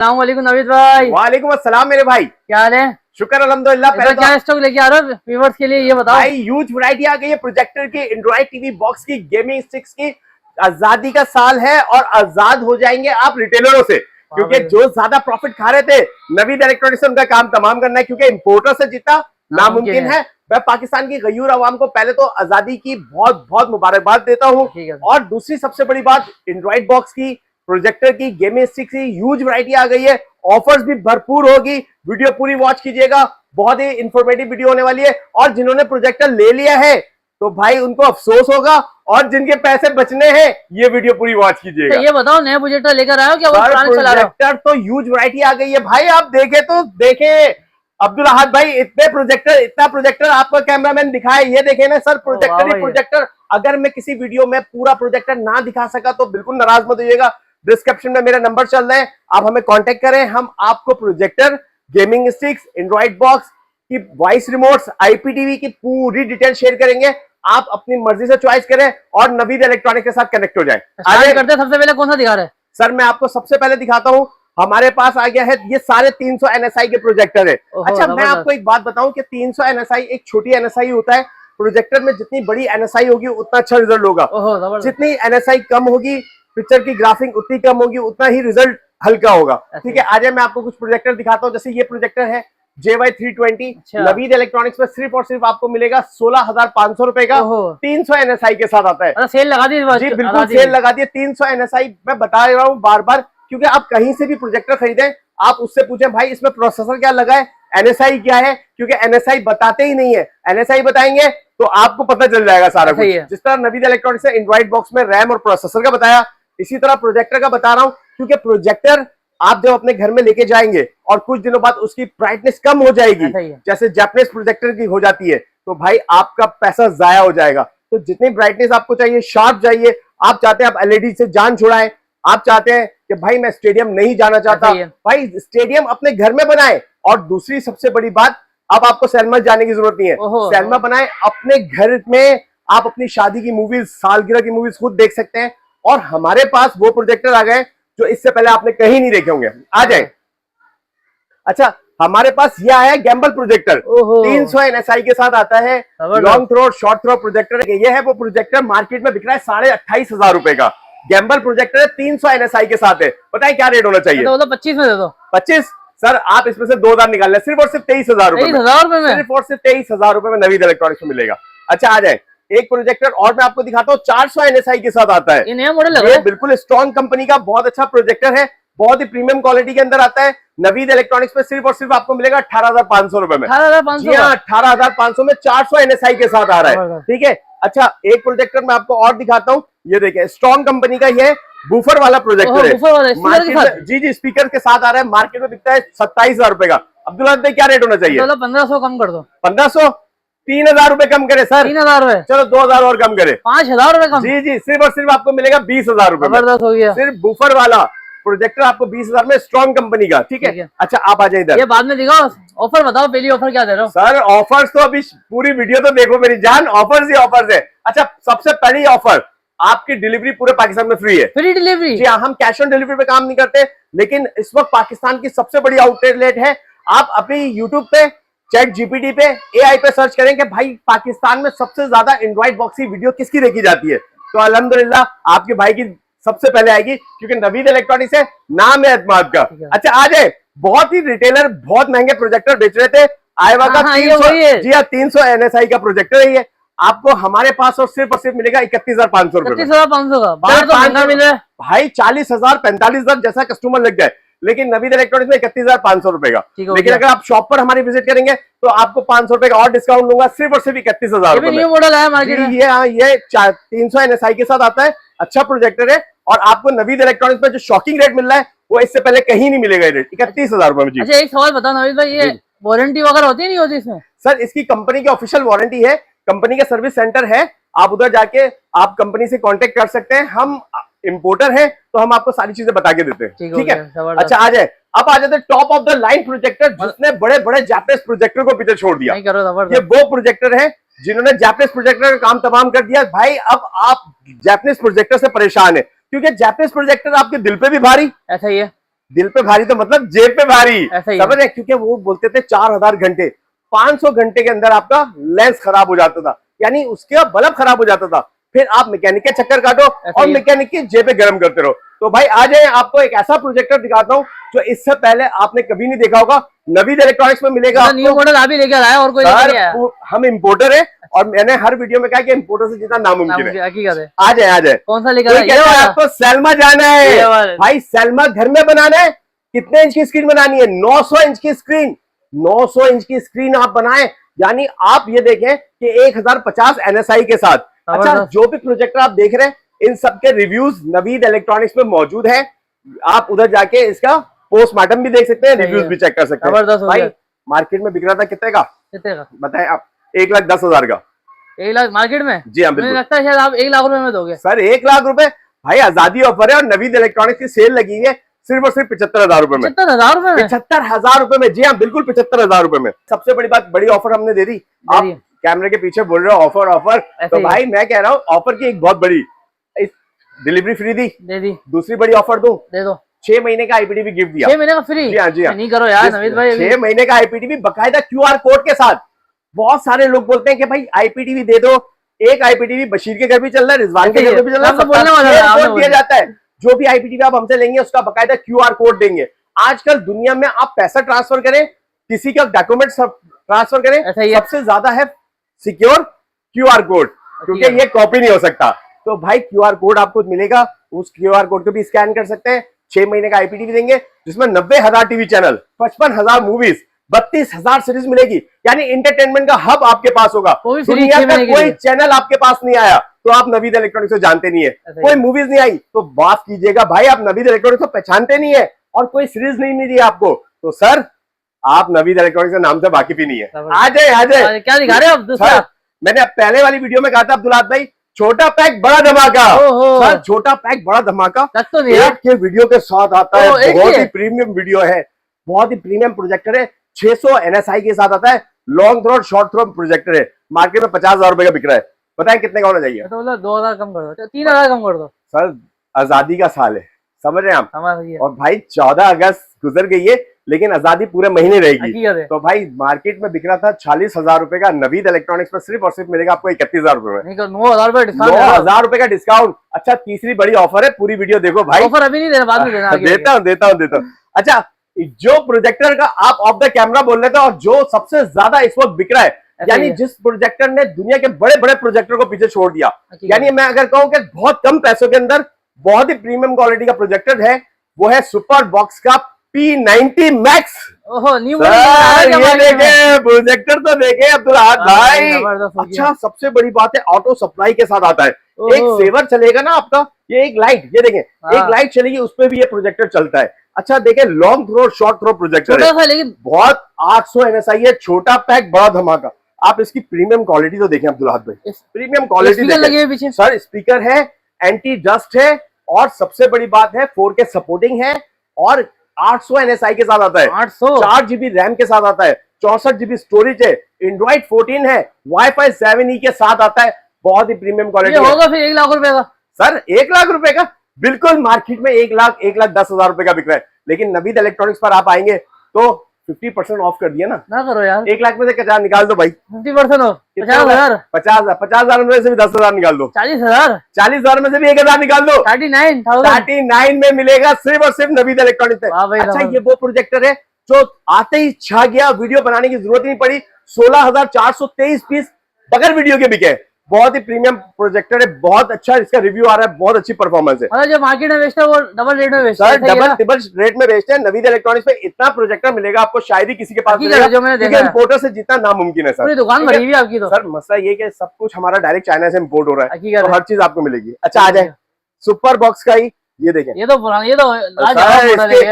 वालेकुम नवीद भाई। वालेकुम अस्सलाम मेरे भाई, क्या हाल है? शुक्र अल्हम्दुलिल्लाह। पहले क्या स्टॉक लेके आ रहे हो व्यूअर्स के लिए, ये बताओ भाई ह्यूज वैरायटी आ गई है प्रोजेक्टर की, एंड्रॉइड टीवी बॉक्स की, गेमिंग स्टिक्स की। आजादी का साल है और आजाद हो जाएंगे आप रिटेलरों से, क्योंकि जो ज्यादा प्रॉफिट खा रहे थे नवीद इलेक्ट्रॉनिक्स से उनका काम तमाम करना है, क्योंकि इंपोर्टर से जितना नामुमकिन है। मैं पाकिस्तान की गयूर आवाम को पहले तो आजादी की बहुत बहुत मुबारकबाद देता हूँ, और दूसरी सबसे बड़ी बात एंड्रॉइड बॉक्स की, प्रोजेक्टर की, गेमिंग स्टिक्स की ह्यूज वैरायटी आ गई है। ऑफर्स भी भरपूर होगी, वीडियो पूरी वॉच कीजिएगा, बहुत ही इंफॉर्मेटिव वीडियो होने वाली है। और जिन्होंने प्रोजेक्टर ले लिया है तो भाई उनको अफसोस होगा, और जिनके पैसे बचने हैं ये वीडियो पूरी वॉच कीजिएगा। तो ये बताओ नया प्रोजेक्टर लेकर आए हो क्या? प्रोजेक्टर तो ह्यूज वैरायटी आ गई है भाई, आप देखे तो देखे अब्दुल अहद भाई, इतने प्रोजेक्टर, इतना प्रोजेक्टर आपका कैमरामैन दिखाए, ये देखे ना सर, प्रोजेक्टर ही प्रोजेक्टर। अगर मैं किसी वीडियो में पूरा प्रोजेक्टर ना दिखा सका तो बिल्कुल नाराज मत होइएगा, डिस्क्रिप्शन में मेरा नंबर चल रहा है, आप हमें कांटेक्ट करें। हम आपको projector, gaming sticks, Android box की, वॉइस रिमोट्स, आईपीटीवी की पूरी डिटेल शेयर करेंगे। आप अपनी मर्जी से चॉइस करें और नवीद इलेक्ट्रॉनिक के साथ कनेक्ट हो जाए। आगे करते हैं, सबसे पहले कौन सा दिखा रहे हैं? सर मैं आपको सबसे पहले दिखाता हूं, हमारे पास आ गया है ये सारे 300 NSI के प्रोजेक्टर है। अच्छा मैं आपको एक बात बताऊं कि 300 NSI एक छोटी NSI होता है, प्रोजेक्टर में जितनी बड़ी NSI होगी उतना अच्छा रिजल्ट होगा, जितनी NSI कम होगी पिक्चर की ग्राफिक उतनी कम होगी, उतना ही रिजल्ट हल्का होगा। ठीक है, आज मैं आपको कुछ प्रोजेक्टर दिखाता हूँ। जैसे ये प्रोजेक्टर है JY320, नवीद इलेक्ट्रॉनिक्स में सिर्फ और सिर्फ आपको मिलेगा 16,500 रुपए का, 300 NSI के साथ आता है। सेल लगा दी जी बिल्कुल सेल लगा दी, 300 NSI। मैं बता रहा हूँ बार बार, क्योंकि आप कहीं से भी प्रोजेक्टर खरीदें आप उससे पूछें भाई इसमें प्रोसेसर क्या लगा है, NSI क्या है, क्योंकि NSI बताते ही नहीं है। NSI बताएंगे तो आपको पता चल जाएगा सारा कुछ। जिस तरह नवीद इलेक्ट्रॉनिक्स ने एंड्रॉइड बॉक्स में रैम और प्रोसेसर का बताया, इसी तरह प्रोजेक्टर का बता रहा हूं, क्योंकि प्रोजेक्टर आप जब अपने घर में लेके जाएंगे और कुछ दिनों बाद उसकी ब्राइटनेस कम हो जाएगी, जैसे जापानीज प्रोजेक्टर की हो जाती है, तो भाई आपका पैसा जाया हो जाएगा। तो जितनी ब्राइटनेस आपको चाहिए, शार्प चाहिए, आप चाहते हैं आप LED से जान छुड़ाएं, आप चाहते हैं कि भाई मैं स्टेडियम नहीं जाना चाहता, भाई स्टेडियम अपने घर में बनाए। और दूसरी सबसे बड़ी बात, अब आपको सिनेमा जाने की जरूरत नहीं है, सिनेमा बनाए अपने घर में, आप अपनी शादी की मूवीज, सालगिरह की मूवीज खुद देख सकते हैं। और हमारे पास वो प्रोजेक्टर आ गए जो इससे पहले आपने कहीं नहीं देखे होंगे, आ जाए। अच्छा हमारे पास यह आया गैम्बल प्रोजेक्टर, 300 NSI के साथ आता है, long throw short throw projector. ये है वो प्रोजेक्टर, मार्केट में बिक रहा है 28,500 रुपए का। गैम्बल प्रोजेक्टर है, 300 NSI के साथ है। बताएं क्या रेट होना चाहिए? तो 25 में दे दो। 25? सर आप इसमें से 2000 निकाल लें, सिर्फ और सिर्फ 23,000 रुपए में, सिर्फ और सिर्फ 23,000 रुपए में नवीद इलेक्ट्रॉनिक्स में मिलेगा। अच्छा आ जाए एक प्रोजेक्टर और मैं आपको दिखाता हूँ, 400 NSI के साथ आता है। ये नया मॉडल लग रहा है, बिल्कुल स्ट्रॉन्ग कंपनी का बहुत अच्छा प्रोजेक्टर है, बहुत ही प्रीमियम क्वालिटी के अंदर आता है। नवीद इलेक्ट्रॉनिक्स में सिर्फ और सिर्फ आपको मिलेगा 18,500 रुपए में। 18,500 में 400 NSI के साथ आ रहा है। ठीक है, अच्छा एक प्रोजेक्टर मैं आपको और दिखाता हूँ, ये देखिए स्ट्रॉन्ग कंपनी का, ये बूफर वाला प्रोजेक्टर है। जी स्पीकर के साथ आ रहा है, मार्केट में बिकता है 27,000 रुपए का। अब्दुल्ला क्या रेट होना चाहिए? 1500 कम कर दो। 1500? 3,000 रुपए कम करे सर। 3,000 रुपए? चलो 2,000 और कम करे, 5,000 रुपए कम। जी सिर्फ और सिर्फ आपको मिलेगा 20,000 रुपए। जबरदस्त हो गया, सिर्फ बूफर वाला प्रोजेक्टर आपको 20,000 में, स्ट्रॉन्ग कंपनी का। ठीक है, अच्छा आप आ जाए इधर, ये बाद में दिखाओ। ऑफर बताओ, पहली ऑफर क्या दे रहे हो? सर ऑफर्स तो अभी पूरी वीडियो तो देखो मेरी जान, ऑफर्स ही ऑफर्स है। अच्छा सबसे पहली ऑफर, आपकी डिलीवरी पूरे पाकिस्तान में फ्री है। Free delivery? जी हाँ, हम कैश ऑन डिलीवरी पे काम नहीं करते, लेकिन इस वक्त पाकिस्तान की सबसे बड़ी आउटलेट है। आप अपनी यूट्यूब पे, चैट GPT पे, AI पे सर्च करें कि भाई पाकिस्तान में सबसे ज्यादा एंड्रॉइड बॉक्स की वीडियो किसकी देखी जाती है, तो अल्हम्दुलिल्लाह आपके भाई की सबसे पहले आएगी, क्योंकि नवीद इलेक्ट्रॉनिक्स है, नाम है एतमाद का। अच्छा आ जाए, बहुत ही रिटेलर बहुत महंगे प्रोजेक्टर बेच रहे थे, आएवा का 300, जी हाँ 300 NSI का प्रोजेक्टर है ये, आपको हमारे पास और सिर्फ मिलेगा 31,500 रुपए। 31,500 का महंगा मिल रहा है भाई, 40,000 45,000 जैसा कस्टमर लग जाए, लेकिन नवीद इलेक्ट्रॉनिक्स में 31,500 रुपए का। लेकिन अगर आप शॉप पर हमारी विजिट करेंगे तो आपको 500 रुपए का और डिस्काउंट दूंगा, सिर्फ और सिर्फ 31,000 रुपए। न्यू मॉडल है मार्केट में, ये 300 NSI के साथ आता है, अच्छा प्रोजेक्टर है, और आपको नवीद इलेक्ट्रॉनिक्स में जो शॉकिंग रेट मिल रहा है वो इससे पहले कहीं नहीं मिलेगा, रेट 31,000 रुपए में। जी अच्छा एक सवाल बताओ नवीद भाई, ये वारंटी वगैरह होती है नहीं होती इसमें? सर इसकी कंपनी की ऑफिशियल वारंटी है, कंपनी का सर्विस सेंटर है, आप उधर जाके आप कंपनी से कांटेक्ट कर सकते हैं। हम इंपोर्टर हैं तो हम आपको सारी चीजें बता के देते हैं। ठीक है, अच्छा आ जाए, अब आ जाते हैं top of the line projector, जिसने बड़े बड़े जापानीज प्रोजेक्टर को पीछे छोड़ दिया। ये वो प्रोजेक्टर है जिन्होंने जापानीज प्रोजेक्टर का काम तमाम कर दिया। भाई अब आप जापानीज प्रोजेक्टर से परेशान है, क्योंकि जापानीज प्रोजेक्टर आपके दिल पे भी भारी, ऐसा ही है, दिल पे भारी तो मतलब जेब पे भारी, ऐसा ही समझ रहे? क्योंकि वो बोलते थे 4000 घंटे, 500 घंटे के अंदर आपका लेंस खराब हो जाता था, यानी उसका बल्ब खराब हो जाता था, फिर आप मैकेनिक के चक्कर काटो और मैकेनिक की जेबें गर्म करते रहो। तो भाई आ जाए, आपको एक ऐसा प्रोजेक्टर दिखाता हूँ जो इससे पहले आपने कभी नहीं देखा होगा, नवीद इलेक्ट्रॉनिक्स में मिलेगा। न्यू मॉडल आप ही लेकर आया और कोई लेकर नहीं आया? हम इंपोर्टर है और मैंने हर वीडियो में कहा कि इंपोर्टर से जितना नामुमकिन है। हकीकत है। आ जाए आ जाए। कौन सा लेकर आया? आपको सैल्मा जाना है भाई, सैल्मा घर में बनाना है। कितने इंच की स्क्रीन बनानी है? 900 इंच की स्क्रीन, 900 इंच की स्क्रीन आप बनाएं, यानी आप ये देखें कि 1050 NSI के साथ। अच्छा, जो भी प्रोजेक्टर आप देख रहे हैं इन सबके रिव्यूज नवीद इलेक्ट्रॉनिक्स में मौजूद है, आप उधर जाके इसका पोस्टमार्टम भी देख सकते हैं, रिव्यूज भी चेक कर सकते हैं। भाई मार्केट में बिक रहा था कितने का? कितने का बताएं आप? 1,10,000 का। 1 लाख मार्केट में? जी हाँ, मुझे लगता है शायद आप 1 लाख रुपए में दोगे। सर 1 लाख रुपए? भाई आजादी ऑफर है और नवीद इलेक्ट्रॉनिक्स की सेल लगी है सिर्फ और सिर्फ 75,000 रुपए में। 75,000 रुपए में? 75,000 रुपए में, जी हाँ बिल्कुल 75,000 रुपए में। सबसे बड़ी बात, बड़ी ऑफर हमने दे दी। आप कैमरे के पीछे बोल रहे हो ऑफर ऑफर, तो भाई मैं कह रहा हूँ ऑफर की एक बहुत बड़ी, डिलीवरी फ्री दी, दे दी। दूसरी बड़ी ऑफर दूं, दे दो, 6 महीने का IPTV गिफ्ट दिया। 6 महीने का फ्री? जी हाँ जी हाँ। नहीं करो यार नवीद भाई। 6 महीने का IPTV बकायदा QR कोड के साथ। बहुत सारे लोग बोलते हैं कि भाई IPTV दे दो। एक IPTV बशीर के घर भी चल रहा है, रिजवान के घर में भी चल रहा है, दिया जाता है। जो भी IPTV आप हमसे लेंगे उसका बकायदा QR कोड देंगे। आजकल दुनिया में आप पैसा ट्रांसफर करें, किसी का डॉक्यूमेंट ट्रांसफर करें, सबसे ज्यादा है सिक्योर QR कोड, क्योंकि ये कॉपी नहीं हो सकता। तो भाई QR कोड आपको मिलेगा, उस QR कोड को भी स्कैन कर सकते हैं। 6 महीने का IPTV देंगे जिसमें 90,000 टीवी चैनल, 55,000 मूवीज, 32,000 सीरीज मिलेगी, यानी इंटरटेनमेंट का हब आपके पास होगा। दुनिया का कोई चैनल आपके पास नहीं आया तो आप नवीद इलेक्ट्रॉनिक्स को जानते नहीं है, कोई मूवीज नहीं आई तो बात कीजिएगा भाई आप नवीद इलेक्ट्रॉनिक्स को पहचानते नहीं है, और कोई सीरीज नहीं मिली आपको तो सर आप नवीद इलेक्ट्रॉनिक्स के नाम से वाकिफ ही नहीं है। आ जाए। क्या दिखा रहे हो आप? मैंने पहले वाली वीडियो में कहा था अब्दुल्लाद भाई, छोटा पैक बड़ा धमाका। सर छोटा पैक बड़ा धमाका तो के वीडियो के साथ आता है, बहुत ही प्रीमियम वीडियो है, बहुत ही प्रीमियम प्रोजेक्टर है, 600 NSI के साथ आता है, long throw short throw projector है, मार्केट में 50,000 रुपए का बिक रहा है। बताएं कितने का होना चाहिए? तो 2,000 कम कर दो, 3,000 कम कर दो। सर आजादी का साल है, समझ रहे हैं आप? और भाई 14 अगस्त गुजर गई है लेकिन आजादी पूरे महीने रहेगी। तो भाई मार्केट में बिक रहा था 40,000 रुपए का, नवीद इलेक्ट्रॉनिक्स पर सिर्फ और सिर्फ मिलेगा आपको 31,000 रुपए में। 9,000 रुपए का डिस्काउंट। अच्छा तीसरी बड़ी ऑफर है, पूरी वीडियो देखो भाई। ऑफर अभी नहीं देना, बाद में देना। देता हूँ। अच्छा जो प्रोजेक्टर का आप ऑफ द कैमरा बोल रहे थे और जो सबसे ज्यादा इस वक्त बिक रहा है, यानी जिस प्रोजेक्टर ने दुनिया के बड़े बड़े प्रोजेक्टर को पीछे छोड़ दिया, यानी मैं अगर कहूं कि बहुत कम पैसों के अंदर बहुत ही प्रीमियम क्वालिटी का प्रोजेक्टर है, वो है सुपर बॉक्स का P90 मैक्स। न्यू ये देखे प्रोजेक्टर तो देखे अब्दुल्लाद भाई। अच्छा सबसे बड़ी बात है ऑटो सप्लाई के साथ आता है, एक सेवर चलेगा ना आपका, ये एक लाइट, ये देखें एक लाइट चलेगी उस पर भी ये प्रोजेक्टर चलता है। अच्छा देखें long throw short throw projector है, लेकिन बहुत 800 NSI है, छोटा पैक बड़ा धमाका। आप इसकी प्रीमियम क्वालिटी तो देखें अब्दुल्लाद भाई, प्रीमियम क्वालिटी सर, स्पीकर है, एंटी डस्ट है, और सबसे बड़ी बात है 4K सपोर्टिंग है, और 800 NSI के साथ आता है, 4 GB रैम के साथ आता है, 64 GB स्टोरेज है, एंड्रॉइड 14 है, वाईफाई 7E के साथ आता है, बहुत ही प्रीमियम क्वालिटी होगा। फिर 1 लाख रुपए का सर, 1 लाख रुपए का बिल्कुल मार्केट में 1,10,000 रुपए का बिक रहा है, लेकिन नवीद इलेक्ट्रॉनिक्स पर आप आएंगे तो 50% ऑफ कर दिया ना करो यार। 1 लाख में से 50 निकाल दो भाई, 50% ऑफ 50,000 में से भी 10,000 निकाल दो, 40,000 में से भी 1,000 निकाल दो, 39 में मिलेगा सिर्फ और सिर्फ नवीद इलेक्ट्रॉनिक्स से। अच्छा ये वो प्रोजेक्टर है जो आते ही छा गया, वीडियो बनाने की जरूरत नहीं पड़ी, 16,423 पीस बगैर वीडियो के बिके, बहुत ही प्रीमियम प्रोजेक्टर है, बहुत अच्छा इसका रिव्यू आ रहा है, बहुत अच्छी परफॉर्मेंस है। जो मार्केट में बेचता है वो डबल रेट में बेचता है, डबल ट्रिपल रेट में बेचते हैं। नवीद इलेक्ट्रॉनिक्स पे इतना प्रोजेक्टर मिलेगा आपको शायद ही किसी के पास मिलेगा, क्योंकि इंपोर्टर से जितना नामुमकिन है सर। दुकान भरी हुई आपकी तो सर, मसला ये कि सब कुछ हमारा डायरेक्ट चाइना से इंपोर्ट हो रहा है, तो हर चीज आपको मिलेगी। अच्छा आ जाए सुपर बॉक्स का ही, ये देखें, ये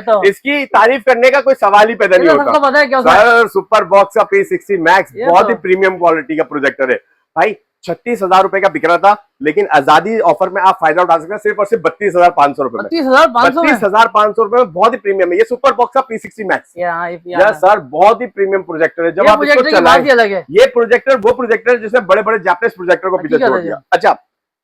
तो इसकी तारीफ करने का कोई सवाल ही पैदा नहीं होता सर। सुपर बॉक्स का P60 मैक्स बहुत ही प्रीमियम क्वालिटी का प्रोजेक्टर है भाई, 36,000 रुपए का बिक रहा था, लेकिन आजादी ऑफर में आप फायदा उठा सकते हैं सिर्फ और सिर्फ 32,500 रुपए में। 32,500 रुपए में बहुत ही प्रीमियम है ये सुपर बॉक्स का P60 मैक्स। यस सर, बहुत ही प्रीमियम प्रोजेक्टर है। जब आप इसको चलाएं, ये प्रोजेक्टर वो प्रोजेक्टर जिसने बड़े बड़े जापानीज प्रोजेक्टर को पीछे छोड़ दिया। अच्छा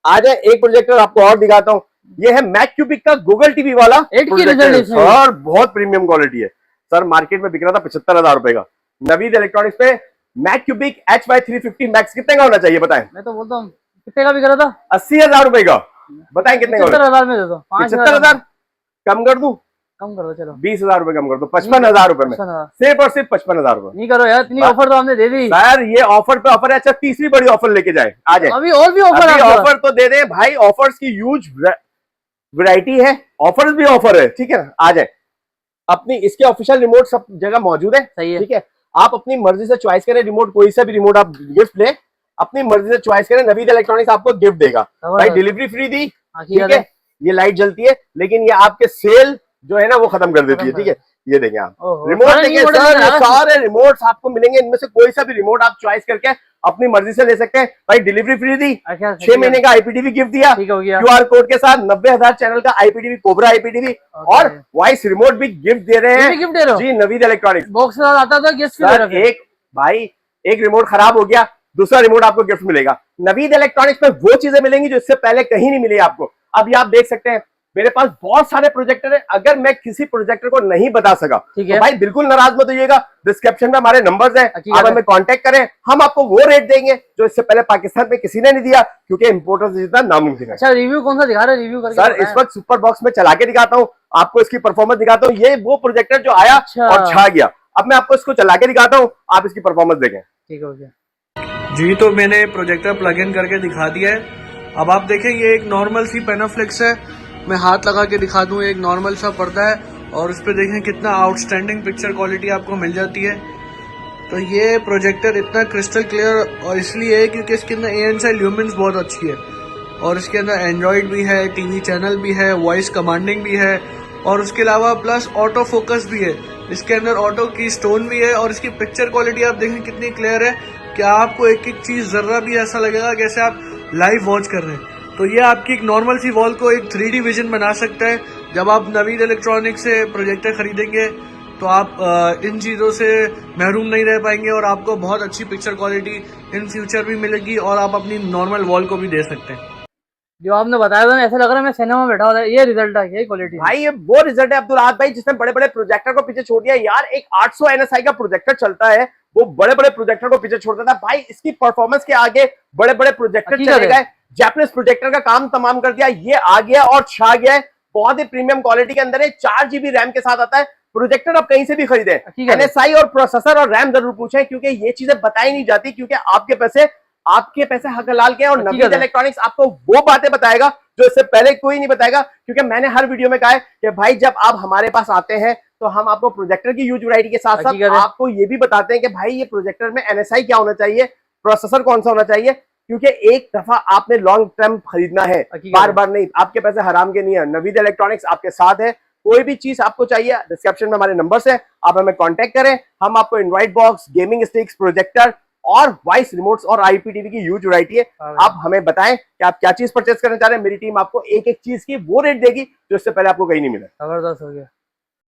आ जाए एक प्रोजेक्टर आपको और दिखाता हूँ, ये है मैक क्यूबिक का गूगल टीवी वाला 8 की प्रोजेक्टर है resolution है। सर, बहुत प्रीमियम क्वालिटी है सर। मार्केट में बिक रहा था 75,000 रुपए का। नवीद इलेक्ट्रॉनिक्स पे मैक क्यूबिक HY350 मैक्स कितने का होना चाहिए बताएं? मैं तो बोलता हूँ कितने का बिक रहा था? 80,000 रुपए का। बताएं कितने का? 75,000 में दे दो। 75,000 कम कर दूं? कम कर दो चलो। 20,000 रुपए कम कर दो, 55,000 रुपए में, 55,000 सिर्फ और सिर्फ 55,000 रुपए। नहीं करो यार, इतनी ऑफर तो हमने दे दी सर ये ऑफर पे ऑफर है। अच्छा तीसरी बड़ी ऑफर लेके जाए, आ जाए। अभी और भी ऑफर है। ऑफर तो दे दे भाई, ऑफर्स की ह्यूज वैरायटी है, ऑफर्स भी ऑफर है, ठीक है ना? आ जाए। अपनी इसके ऑफिशियल रिमोट सब जगह मौजूद है, सही है। ठीक है। आप अपनी मर्जी से चॉइस करें रिमोट, कोई सा भी रिमोट आप गिफ्ट ले, अपनी मर्जी से चॉइस करें। नवीद इलेक्ट्रॉनिक्स आपको गिफ्ट देगा भाई, डिलीवरी फ्री दी, ठीक है। ये लाइट जलती है लेकिन ये आपके सेल जो है ना वो खत्म कर देती है, ठीक है। ये देंगे आप रिमोट, देखिए सर ये सारे रिमोट्स आपको मिलेंगे, इनमें से कोई सा भी रिमोट आप चॉइस करके अपनी मर्जी से ले सकते हैं भाई। डिलीवरी फ्री दी, 6 महीने का IPTV गिफ्ट दिया, QR कोड के साथ 90,000 चैनल का IPTV, कोबरा IPTV और वॉइस रिमोट भी गिफ्ट दे रहे हैं। गिफ्ट दे रहे हो जी नवीद इलेक्ट्रॉनिक्स बॉक्स के साथ आता था गिफ्ट। एक भाई एक रिमोट खराब हो गया, दूसरा रिमोट आपको गिफ्ट मिलेगा। नवीद इलेक्ट्रॉनिक्स में वो चीजें मिलेंगी जो इससे पहले कहीं नहीं मिली आपको। अभी आप देख सकते हैं मेरे पास बहुत सारे प्रोजेक्टर है, अगर मैं किसी प्रोजेक्टर को नहीं बता सका तो भाई बिल्कुल नाराज मत होइएगा। डिस्क्रिप्शन में हमारे नंबर्स हैं, आप हमें कांटेक्ट करें, हम आपको वो रेट देंगे जो इससे पहले पाकिस्तान में किसी ने नहीं दिया, क्योंकि इंपोर्टर से जितना नामुमकिन है। अच्छा रिव्यू कौन सा दिखा रहे हैं? रिव्यू करके सर इस वक्त सुपर बॉक्स में चला के दिखाता हूँ आपको, इसकी परफॉर्मेंस दिखाता हूँ। ये वो प्रोजेक्टर जो आया और छा गया, अब मैं आपको इसको चला के दिखाता हूँ, आप इसकी परफॉर्मेंस देखें। ठीक हो गया जी। तो मैंने प्रोजेक्टर प्लग इन करके दिखा दिया है। अब आप देखें ये एक नॉर्मल सी पेनाफ्लेक्स है, मैं हाथ लगा के दिखा दूं, एक नॉर्मल सा पर्दा है और उस पर देखें कितना आउटस्टैंडिंग पिक्चर क्वालिटी आपको मिल जाती है। तो ये प्रोजेक्टर इतना क्रिस्टल क्लियर और इसलिए है क्योंकि इसके अंदर ANSI ल्यूमिन्स बहुत अच्छी है और इसके अंदर एंड्रॉयड भी है, TV चैनल भी है, वॉइस कमांडिंग भी है और उसके अलावा प्लस ऑटो फोकस भी है। इसके अंदर ऑटो की स्टोन भी है और इसकी पिक्चर क्वालिटी आप देखें कितनी क्लियर है कि आपको एक एक चीज जर्रा भी ऐसा लगेगा जैसे आप लाइव वॉच कर रहे हैं। तो ये आपकी एक नॉर्मल सी वॉल को एक 3D विजन बना सकता है। जब आप नवीद इलेक्ट्रॉनिक्स से प्रोजेक्टर खरीदेंगे तो आप इन चीज़ों से महरूम नहीं रह पाएंगे और आपको बहुत अच्छी पिक्चर क्वालिटी इन फ्यूचर भी मिलेगी और आप अपनी नॉर्मल वॉल को भी दे सकते हैं। जो आपने बताया था ना ऐसा लग रहा है मैं सिनेमा में बैठा हुआ था। ये रिजल्ट है, यही क्वालिटी भाई ये वो रिजल्ट है अब्दुल राहत भाई जिसने बड़े बड़े प्रोजेक्टर को पीछे छोड़ दिया यार। एक 800 NSI का प्रोजेक्टर चलता है, वो बड़े बड़े प्रोजेक्टर को पीछे छोड़ देता है भाई। इसकी परफॉर्मेंस के आगे बड़े बड़े प्रोजेक्टर चले गए, जैपनीज प्रोजेक्टर का काम तमाम कर दिया। ये आ गया और छा गया है, बहुत ही प्रीमियम क्वालिटी के अंदर है, 4 GB रैम के साथ आता है। प्रोजेक्टर आप कहीं से भी खरीदे, NSI और प्रोसेसर और रैम जरूर पूछें क्योंकि ये चीजें बताई नहीं जाती, क्योंकि आपके पैसे हक हलाल के हैं। और नवीद इलेक्ट्रॉनिक्स आपको वो बातें बताएगा जो इससे पहले कोई नहीं बताएगा, क्योंकि मैंने हर वीडियो में कहा है कि भाई जब आप हमारे पास आते हैं तो हम आपको प्रोजेक्टर की यूज वैरायटी के साथ साथ आपको ये भी बताते हैं कि भाई ये प्रोजेक्टर में NSI क्या होना चाहिए, प्रोसेसर कौन सा होना चाहिए, क्योंकि एक दफा आपने लॉन्ग टर्म खरीदना है, बार बार नहीं। आपके पैसे हराम के नहीं है, नवीद इलेक्ट्रॉनिक्स आपके साथ है। कोई भी चीज आपको चाहिए डिस्क्रिप्शन में हमारे नंबर्स है, आप हमें कांटेक्ट करें, हम आपको invite box, gaming sticks, projector और वॉइस रिमोट्स और IPTV की ह्यूज वैरायटी है। आप हमें बताएं कि आप क्या चीज परचेस करना चाह रहे हैं, मेरी टीम आपको एक एक चीज की वो रेट देगी जो इससे पहले आपको कहीं नहीं मिला। जबरदस्त हो गया।